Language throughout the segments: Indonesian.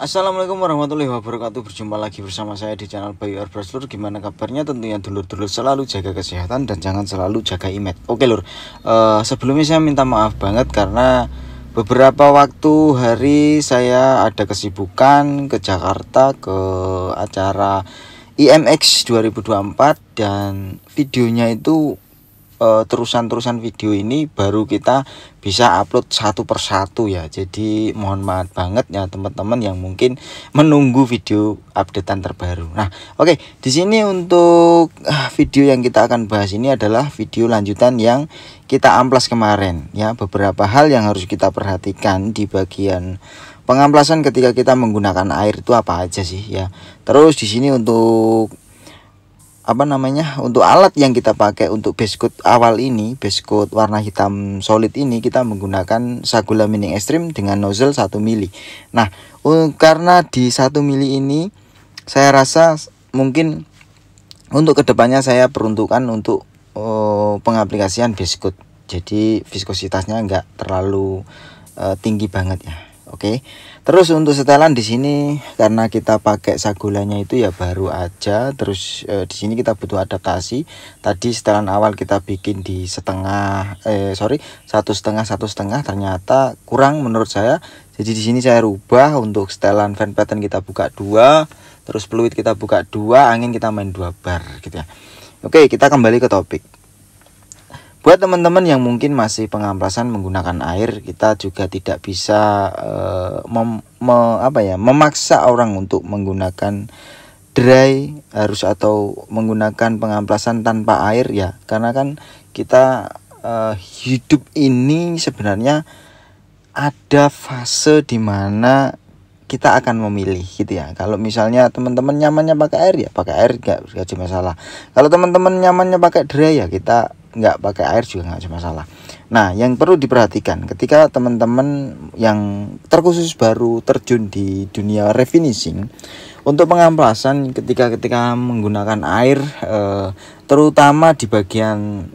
Assalamualaikum warahmatullahi wabarakatuh. Berjumpa lagi bersama saya di channel Bayu Airbrush Lur. Gimana kabarnya? Tentunya dulur-dulur selalu jaga kesehatan dan jangan selalu jaga image. Oke Lur, sebelumnya saya minta maaf banget karena beberapa waktu hari saya ada kesibukan ke Jakarta, ke acara IMX 2024, dan videonya itu terusan video ini baru kita bisa upload satu persatu ya. Jadi mohon maaf banget ya teman-teman yang mungkin menunggu video updatean terbaru. Nah, oke, di sini untuk video yang kita akan bahas ini adalah video lanjutan yang kita amplas kemarin ya. Beberapa hal yang harus kita perhatikan di bagian pengamplasan ketika kita menggunakan air itu apa aja sih ya. Terus di sini untuk untuk alat yang kita pakai untuk base coat awal ini, base coat warna hitam solid ini, kita menggunakan Sagula Mining Extreme dengan nozzle 1 mili. Nah, karena di 1 mili ini saya rasa mungkin untuk kedepannya saya peruntukkan untuk pengaplikasian base coat, jadi viskositasnya enggak terlalu tinggi banget ya. Oke. Terus untuk setelan di sini karena kita pakai Sagulanya itu ya baru aja. Terus di sini kita butuh adaptasi. Tadi setelan awal kita bikin di satu setengah ternyata kurang menurut saya. Jadi di sini saya rubah untuk setelan fan pattern kita buka 2, terus fluid kita buka 2, angin kita main 2 bar gitu ya. Oke, kita kembali ke topik. Buat teman-teman yang mungkin masih pengamplasan menggunakan air, kita juga tidak bisa memaksa orang untuk menggunakan dry atau menggunakan pengamplasan tanpa air ya. Karena kan kita hidup ini sebenarnya ada fase dimana kita akan memilih gitu ya. Kalau misalnya teman-teman nyamannya pakai air ya pakai air, nggak ada masalah. Kalau teman-teman nyamannya pakai dry ya kita nggak pakai air juga nggak ada masalah. Nah, yang perlu diperhatikan ketika teman-teman yang terkhusus baru terjun di dunia refinishing, untuk pengamplasan ketika menggunakan air, terutama di bagian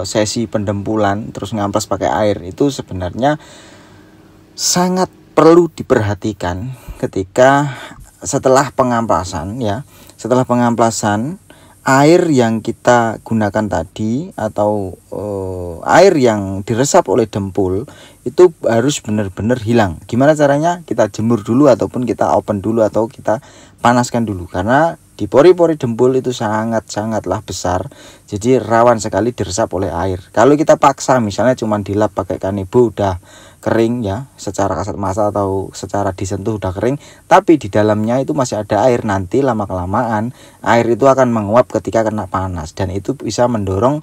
sesi pendempulan terus ngamplas pakai air, itu sebenarnya sangat perlu diperhatikan ketika setelah pengamplasan ya. Setelah pengamplasan, air yang kita gunakan tadi atau air yang diresap oleh dempul itu harus benar-benar hilang. Gimana caranya? Kita jemur dulu ataupun kita open dulu atau kita panaskan dulu, karena di pori-pori dempul itu sangatlah besar, jadi rawan sekali diresap oleh air. Kalau kita paksa misalnya cuma dilap pakai kanebo udah kering ya, secara kasat mata atau secara disentuh udah kering, tapi di dalamnya itu masih ada air, nanti lama-kelamaan air itu akan menguap ketika kena panas, dan itu bisa mendorong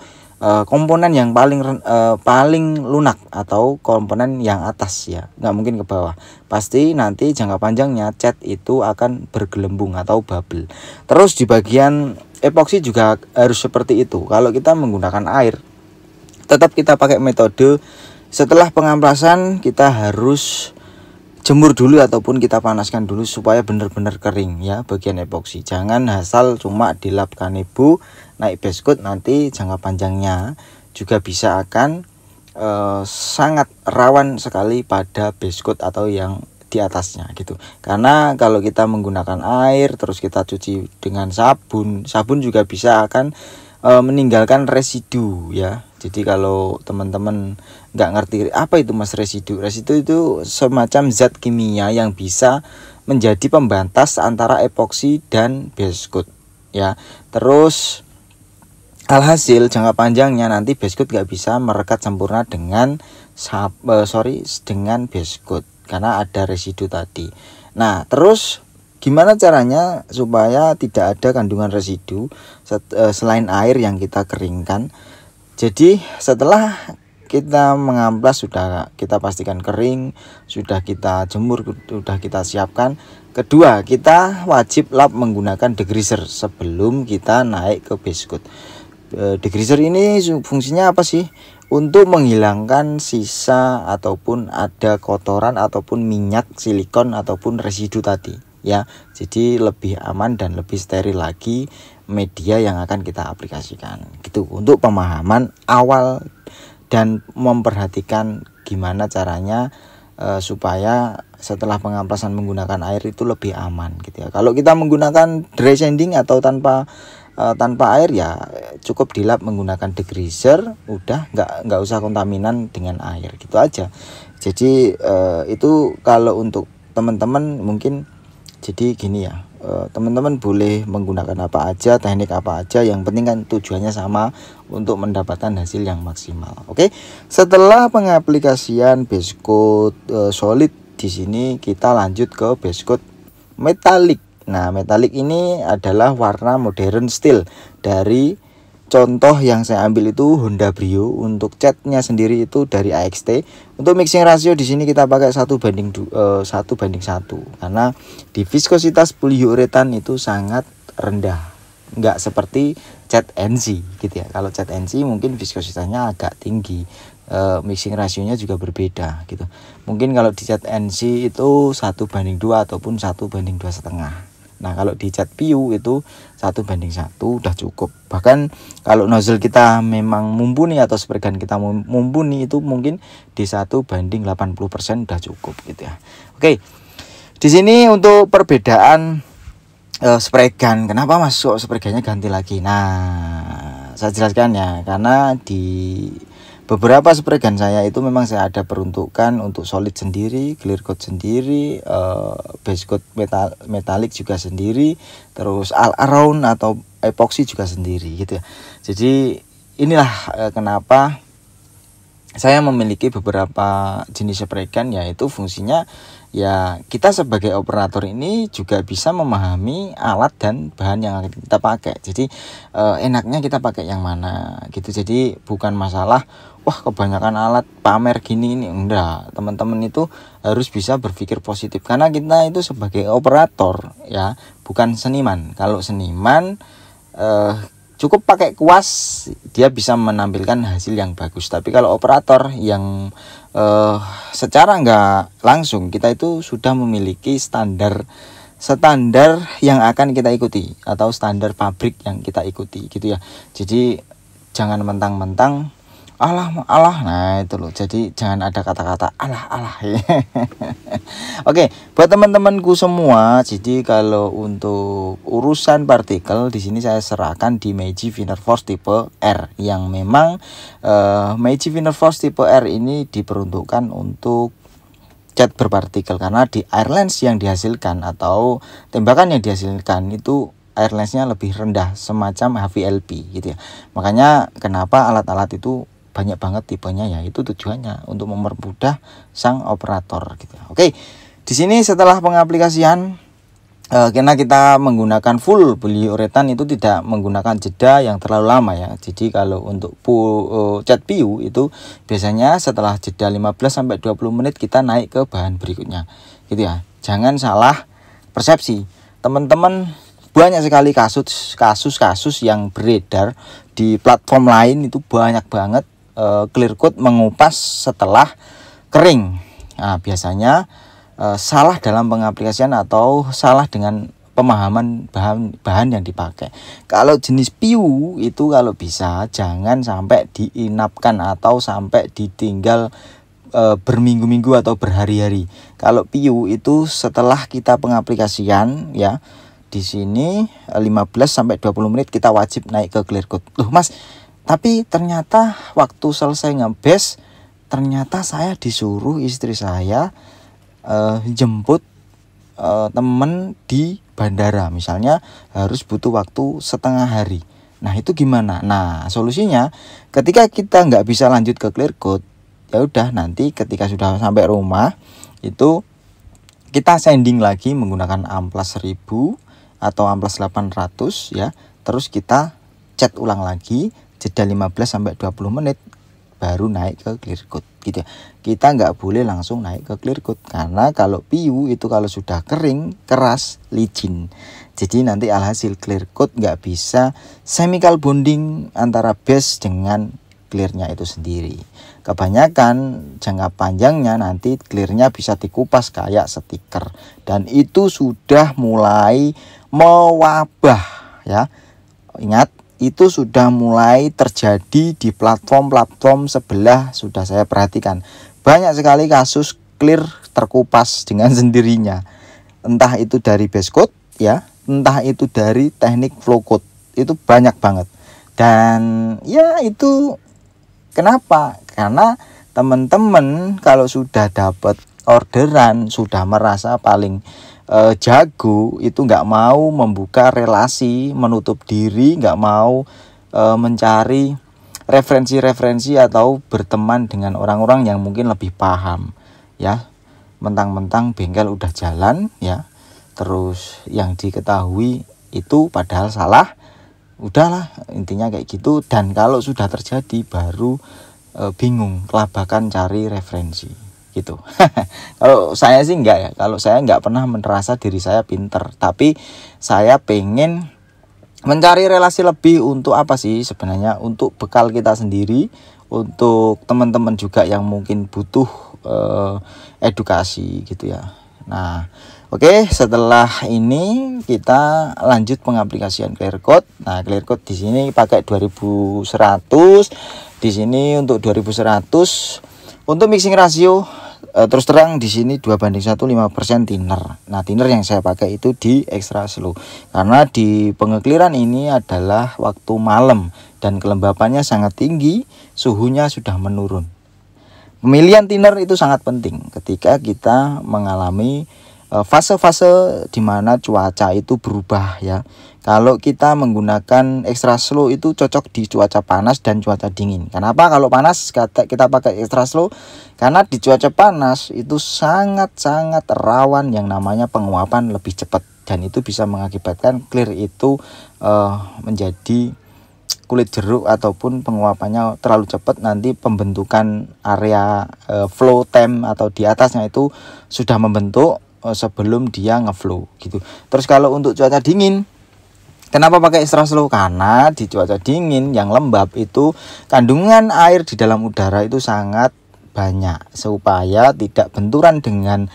komponen yang paling lunak atau komponen yang atas ya, nggak mungkin ke bawah. Pasti nanti jangka panjangnya cat itu akan bergelembung atau bubble. Terus di bagian epoksi juga harus seperti itu. Kalau kita menggunakan air, tetap kita pakai metode setelah pengamplasan kita harus jemur dulu ataupun kita panaskan dulu supaya benar-benar kering ya bagian epoksi. Jangan asal cuma dilap kanebo naik base coat, nanti jangka panjangnya juga bisa akan sangat rawan sekali pada base coat atau yang di atasnya gitu. Karena kalau kita menggunakan air terus kita cuci dengan sabun juga bisa akan meninggalkan residu ya. Jadi kalau teman-teman nggak ngerti apa itu mas residu itu semacam zat kimia yang bisa menjadi pembatas antara epoksi dan base coat ya. Terus alhasil jangka panjangnya nanti base coat nggak bisa merekat sempurna dengan dengan base coat karena ada residu tadi. Nah, terus gimana caranya supaya tidak ada kandungan residu selain air yang kita keringkan? Jadi setelah kita mengamplas sudah kita pastikan kering, sudah kita jemur, sudah kita siapkan. Kedua, kita wajib lap menggunakan degreaser sebelum kita naik ke base coat. Degreaser ini fungsinya apa sih? Untuk menghilangkan sisa ataupun ada kotoran ataupun minyak silikon ataupun residu tadi ya. Jadi lebih aman dan lebih steril lagi media yang akan kita aplikasikan gitu, untuk pemahaman awal dan memperhatikan gimana caranya supaya setelah pengamplasan menggunakan air itu lebih aman gitu ya. Kalau kita menggunakan dry sanding atau tanpa air ya cukup dilap menggunakan degreaser, udah nggak usah kontaminan dengan air gitu aja. Jadi itu kalau untuk teman-teman mungkin, jadi gini ya, teman-teman boleh menggunakan apa aja, teknik apa aja, yang penting kan tujuannya sama untuk mendapatkan hasil yang maksimal. Oke, setelah pengaplikasian base coat solid, di sini kita lanjut ke base coat metalik. Nah, metalik ini adalah warna modern steel. Dari contoh yang saya ambil itu Honda Brio. Untuk catnya sendiri itu dari AXT. Untuk mixing rasio di sini kita pakai 1:1 karena di viskositas poliuretan itu sangat rendah, nggak seperti cat NC gitu ya. Kalau cat NC mungkin viskositasnya agak tinggi, mixing rasionya juga berbeda gitu. Mungkin kalau di cat NC itu 1:2 ataupun 1:2,5. Nah, kalau di cat PU itu 1:1 udah cukup. Bahkan kalau nozzle kita memang mumpuni atau spray gun kita mumpuni, itu mungkin di 1:80% udah cukup gitu ya. Oke. Di sini untuk perbedaan spray gun. Kenapa masuk spray gunnya ganti lagi? Nah, saya jelaskan ya, karena di beberapa spray gun saya itu memang saya ada peruntukan untuk solid sendiri, clear coat sendiri, base coat metalik juga sendiri, terus all around atau epoxy juga sendiri gitu ya. Jadi inilah kenapa saya memiliki beberapa jenis spray gun, yaitu fungsinya ya kita sebagai operator ini juga bisa memahami alat dan bahan yang akan kita pakai. Jadi enaknya kita pakai yang mana gitu. Jadi bukan masalah wah kebanyakan alat pamer gini ini, enggak. Teman-teman itu harus bisa berpikir positif, karena kita itu sebagai operator ya, bukan seniman. Kalau seniman cukup pakai kuas, dia bisa menampilkan hasil yang bagus. Tapi kalau operator yang secara nggak langsung, kita itu sudah memiliki standar yang akan kita ikuti, atau standar pabrik yang kita ikuti gitu ya. Jadi jangan mentang-mentang alah. Nah itu loh, jadi jangan ada kata-kata alah. Oke, buat teman-temanku semua, jadi kalau untuk urusan partikel di sini saya serahkan di Meiji Finer Force tipe R, yang memang Meiji Finer Force tipe R ini diperuntukkan untuk cat berpartikel, karena di air lens yang dihasilkan atau tembakan yang dihasilkan itu air lensnya lebih rendah, semacam HVLP gitu ya. Makanya kenapa alat-alat itu banyak banget tipenya, ya itu tujuannya untuk mempermudah sang operator gitu. Oke, di sini setelah pengaplikasian karena kita menggunakan full poliuretan, itu tidak menggunakan jeda yang terlalu lama ya. Jadi kalau untuk cat PU itu biasanya setelah jeda 15-20 menit kita naik ke bahan berikutnya gitu ya. Jangan salah persepsi teman-teman, banyak sekali kasus yang beredar di platform lain, itu banyak banget clear coat mengupas setelah kering. Nah, biasanya salah dalam pengaplikasian atau salah dengan pemahaman bahan yang dipakai. Kalau jenis PU itu kalau bisa jangan sampai diinapkan atau sampai ditinggal berminggu-minggu atau berhari-hari. Kalau PU itu setelah kita pengaplikasian ya, di sini 15-20 menit kita wajib naik ke clear coat. Loh Mas, tapi ternyata waktu selesai ngebes, ternyata saya disuruh istri saya jemput temen di bandara, misalnya harus butuh waktu setengah hari. Nah itu gimana? Nah solusinya, ketika kita nggak bisa lanjut ke clear coat, ya udah nanti ketika sudah sampai rumah itu kita sanding lagi menggunakan amplas 1000 atau amplas 800 ya. Terus kita cat ulang lagi, jeda 15-20 menit baru naik ke clear coat gitu ya. Kita nggak boleh langsung naik ke clear coat, karena kalau PU itu kalau sudah kering, keras, licin. Jadi nanti alhasil clear coat nggak bisa chemical bonding antara base dengan clearnya itu sendiri. Kebanyakan jangka panjangnya nanti clearnya bisa dikupas kayak stiker, dan itu sudah mulai mewabah ya. Ingat, itu sudah mulai terjadi di platform sebelah. Sudah saya perhatikan banyak sekali kasus clear terkupas dengan sendirinya. Entah itu dari base coat ya, entah itu dari teknik flow coat, itu banyak banget. Dan ya itu kenapa? Karena teman-teman kalau sudah dapat orderan, sudah merasa paling jago, itu nggak mau membuka relasi, menutup diri, nggak mau mencari referensi-referensi atau berteman dengan orang-orang yang mungkin lebih paham ya. Mentang-mentang bengkel udah jalan ya, terus yang diketahui itu padahal salah, udahlah intinya kayak gitu. Dan kalau sudah terjadi baru bingung, kelabakan cari referensi gitu. Kalau saya sih enggak ya, kalau saya enggak pernah merasa diri saya pinter, tapi saya pengen mencari relasi lebih. Untuk apa sih sebenarnya? Untuk bekal kita sendiri, untuk teman-teman juga yang mungkin butuh edukasi gitu ya. Nah, oke, setelah ini kita lanjut pengaplikasian clear coat. Nah, clear coat di sini pakai 2100, di sini untuk 2100. Untuk mixing rasio terus terang di sini 2:1 5% thinner. Nah, thinner yang saya pakai itu di extra slow karena di pengekliran ini adalah waktu malam dan kelembapannya sangat tinggi, suhunya sudah menurun. Pemilihan thinner itu sangat penting ketika kita mengalami fase-fase di mana cuaca itu berubah ya. Kalau kita menggunakan extra slow itu cocok di cuaca panas dan cuaca dingin. Kenapa kalau panas kita pakai extra slow? Karena di cuaca panas itu sangat-sangat rawan yang namanya penguapan lebih cepat, dan itu bisa mengakibatkan clear itu menjadi kulit jeruk ataupun penguapannya terlalu cepat. Nanti pembentukan area flow temp atau di atasnya itu sudah membentuk sebelum dia ngeflow gitu. Terus kalau untuk cuaca dingin, kenapa pakai extra slow? Karena di cuaca dingin yang lembab itu kandungan air di dalam udara itu sangat banyak. Supaya tidak benturan dengan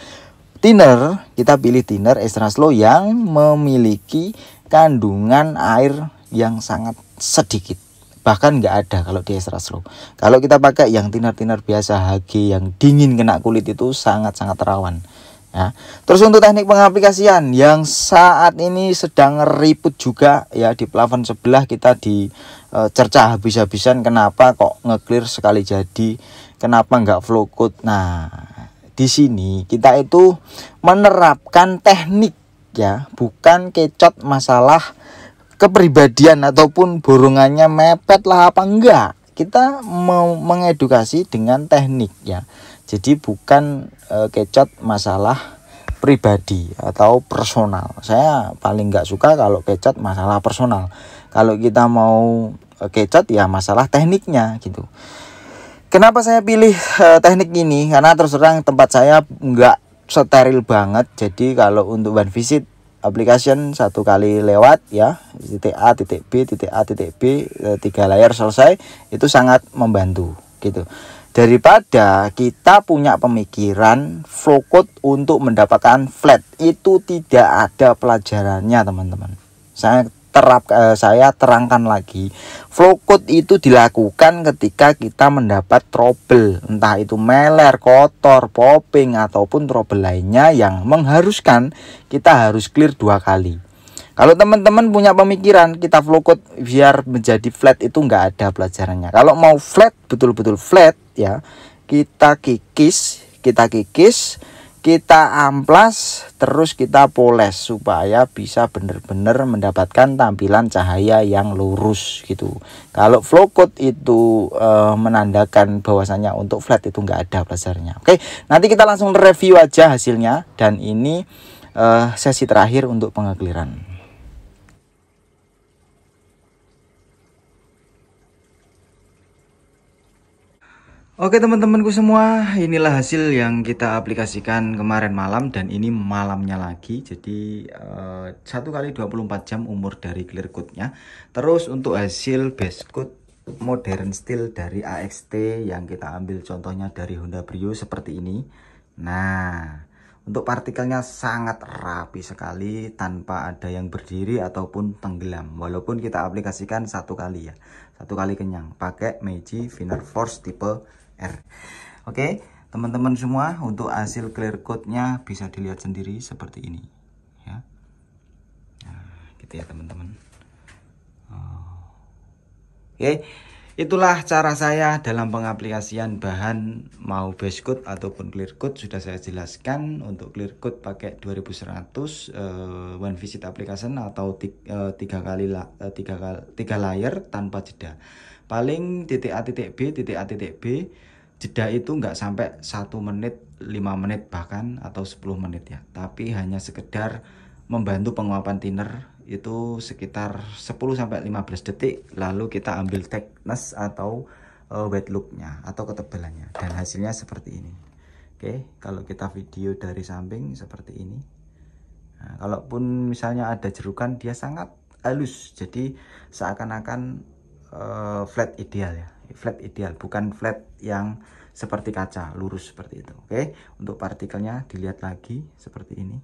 thinner, kita pilih thinner extra slow yang memiliki kandungan air yang sangat sedikit, bahkan nggak ada kalau di extra slow. Kalau kita pakai yang thinner biasa HG yang dingin kena kulit itu sangat-sangat rawan ya. Terus untuk teknik pengaplikasian yang saat ini sedang ribut juga ya, di plafon sebelah kita dicerca habis-habisan, kenapa kok ngeclear sekali jadi, kenapa nggak flow coat. Nah, di sini kita itu menerapkan teknik ya, bukan kecot masalah kepribadian ataupun borongannya mepet lah apa enggak. Kita mau mengedukasi dengan teknik ya. Jadi bukan kecot masalah pribadi atau personal. Saya paling nggak suka kalau kecot masalah personal. Kalau kita mau kecot ya masalah tekniknya gitu. Kenapa saya pilih teknik ini? Karena terus terang tempat saya nggak steril banget. Jadi kalau untuk one visit application satu kali lewat ya, titik A, titik B, titik A, titik B, 3 layar selesai, itu sangat membantu gitu. Daripada kita punya pemikiran flow coat untuk mendapatkan flat, itu tidak ada pelajarannya teman-teman. Saya terangkan lagi, flow coat itu dilakukan ketika kita mendapat trouble, entah itu meler, kotor, popping ataupun trouble lainnya yang mengharuskan kita harus clear 2 kali. Kalau teman-teman punya pemikiran kita flow coat biar menjadi flat, itu nggak ada pelajarannya. Kalau mau flat, betul-betul flat ya, kita kikis, kita amplas, terus kita poles supaya bisa benar-benar mendapatkan tampilan cahaya yang lurus gitu. Kalau flow coat itu menandakan bahwasanya untuk flat itu nggak ada pelajarannya. Oke, nanti kita langsung review aja hasilnya, dan ini sesi terakhir untuk pengekliran. Oke teman-temanku semua, inilah hasil yang kita aplikasikan kemarin malam dan ini malamnya lagi. Jadi 1 kali 24 jam umur dari clear coatnya. Terus untuk hasil base coat modern steel dari AXT yang kita ambil contohnya dari Honda Brio seperti ini. Nah, untuk partikelnya sangat rapi sekali tanpa ada yang berdiri ataupun tenggelam. Walaupun kita aplikasikan 1 kali ya, 1 kali kenyang pakai Meiji Finer Force tipe R. Oke, teman-teman semua, untuk hasil clear coat-nya bisa dilihat sendiri seperti ini ya. Nah, gitu ya teman-teman. Oke, itulah cara saya dalam pengaplikasian bahan mau base coat ataupun clear coat. Sudah saya jelaskan. Untuk clear coat pakai 2100 one visit application atau 3 layer tanpa jeda. Paling titik A titik B, titik A titik B, jeda itu nggak sampai 1 menit, 5 menit bahkan, atau 10 menit ya. Tapi hanya sekedar membantu penguapan thinner itu sekitar 10-15 detik, lalu kita ambil thickness atau wet look-nya atau ketebalannya, dan hasilnya seperti ini. Oke, kalau kita video dari samping seperti ini. Nah, kalaupun misalnya ada jerukan, dia sangat halus, jadi seakan-akan flat ideal ya, flat ideal, bukan flat yang seperti kaca lurus seperti itu. Oke, untuk partikelnya dilihat lagi seperti ini.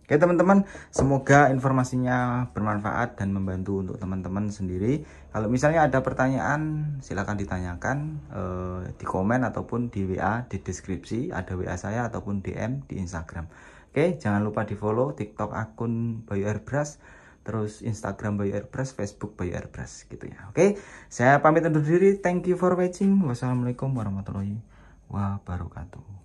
Oke teman-teman, semoga informasinya bermanfaat dan membantu untuk teman-teman sendiri. Kalau misalnya ada pertanyaan, silahkan ditanyakan di komen ataupun di WA, di deskripsi ada WA saya ataupun DM di Instagram. Oke, jangan lupa di follow TikTok akun Bayu Airbrush, terus Instagram Bayu Airbrush, Facebook Bayu Airbrush gitu ya. Oke, saya pamit undur diri. Thank you for watching. Wassalamualaikum warahmatullahi wabarakatuh.